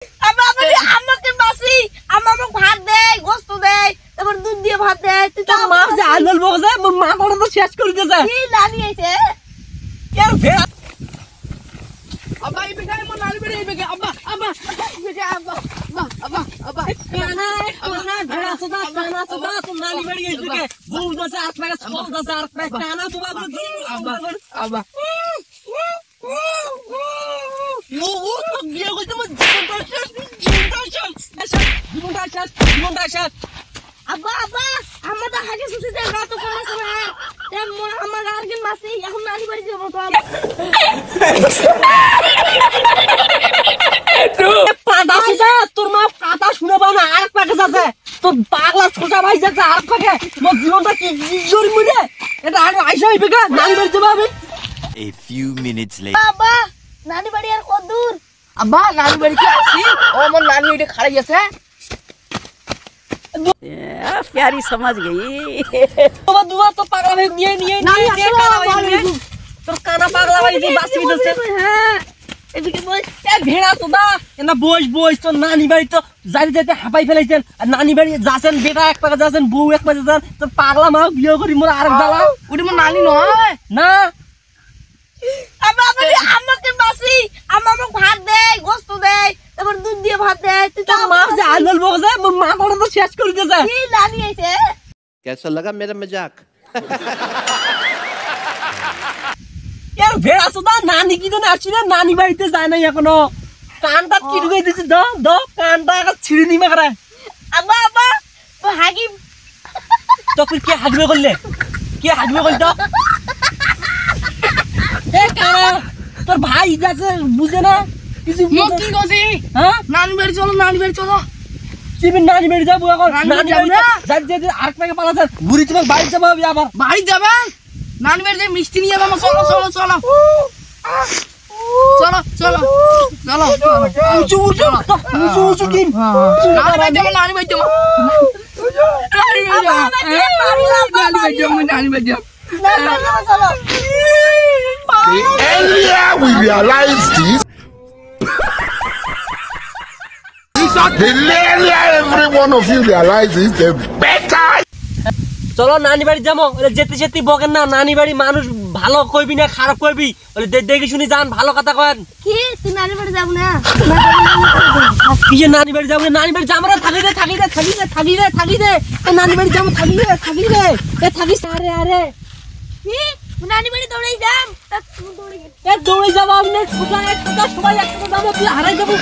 আমাকে বাসি আমাকে ভাত দেয় গোস্ত দেয় তারপর দুধ দিয়ে ভাত দেয় তুই তো মা যে আনল বগজে মোর মা বড় তো শেষ করে দিয়েছে কি নানি আইছে কেন ভেড়া আব্বা এই বেটা মোর নানি বেটা এই বেটা আব্বা আব্বা বেটা আব্বা আব্বা আব্বা কানা ভেড়া সদা তো নানি বাড়ি গেছে ভুল দছে আর পাকে সব দছে আর পাকে কানা তো বাবা আব্বা আব্বা ও তো বিয়ে করতে মত জীবনটা শেষ আব্বা আমার তো হাগে সুসি দেয় না তো কোনো সময় দেখ মোর আমার আরগিন মাসি এখন নানি বাড়ি যাব তো পাটা সুদা তোর মা কথা শুনে পাও না আর পাকে যাচ্ছে তোর পাগলা ছোটা ভাই যাচ্ছে আর পাকে মোর জীবনটা কি জোরি মুড়ে এটা আর আইসা হইবে গা নানি বাড়ি যাব আমি A few minutes later. বাবা নানি বাড়ি আর কত দূর আব্বা নানি বাড়ি কি আসি ও মোর নানি ওইটা খাড়াই আছে प्यारी समझ गई বাবা দুয়া তো পাগলা ভাই নিয়ে নানি কানা ভাই তোর কানা পাগলা ভাই যে বাসি দিতেছে হ্যাঁ এদিকে বল এ ভেড়া তো দা না বইস তো নানি বাড়ি তো যাইতে হাঁপাই ফেলাইছেন আর নানি বাড়ি যাচ্ছেন বেটা এক পাকে যাচ্ছেন বউ এক পাকে যাচ্ছেন তোর পাগলা মা বিয়ে করি মোর আরেক জ্বালা ওটা মোর নানি নয় না আমাকে বাসি আমাকে ভাত দেয় গোস্ত দেয় তারপর দুধ দিয়ে ভাত দেয় তুই তো মা যে আনল বগজে মোর মা বড় তো শেষ করে দিয়েছে কি নানি আইছে कैसा लगा मेरा मजाक? এর ভেড়া তো দা নানি কি জানে আসছি না নানি বাড়িতে যায় নাই এখনো কানটা কি ঢুকে দিছি দ কানটা ছিঁড়ে নিমে করে আব্বা তো হাগি তখন কে হাগবে করলে তো এ কানা তোর ভাই যাচ্ছে বুঝে না কিছু মোর কি কইছি হ্যাঁ নানি বাড়ি চলো তুমি নানি বাড়ি যাবো এখন নানি নানি বাড়ি বাড়ি যাবো যাই আরেক পাকে পালাছেন ঘুরি তোমার বাড়ি যাবো আমি আবার বাড়ি যাবেন নানি বাড়ি যাই মিষ্টি নিয়ে যাবো চলো উঁচু কি নানি বাড়ি যাবো চলো The earlier we realize this, the earlier every one of you realizes, the better. চলো নানি বাড়ি যাবো যেতে বকেন না নানি বাড়ি মানুষ ভালো কইবি না খারাপ কইবি দেখে শুনি যান ভালো কথা কয়েন কি তুই নানি বাড়ি যাব না কি যে নানি বাড়ি যাবো নানি বাড়ি যাবো না থাকি রে নানি বাড়ি যাবো থাকি রে থাকিস আরে কি নানি বাড়ি দৌড়াই যাম দৌড়ে যাবো আপনি সবাই একসাথে যাবো তুই হারাই যাবো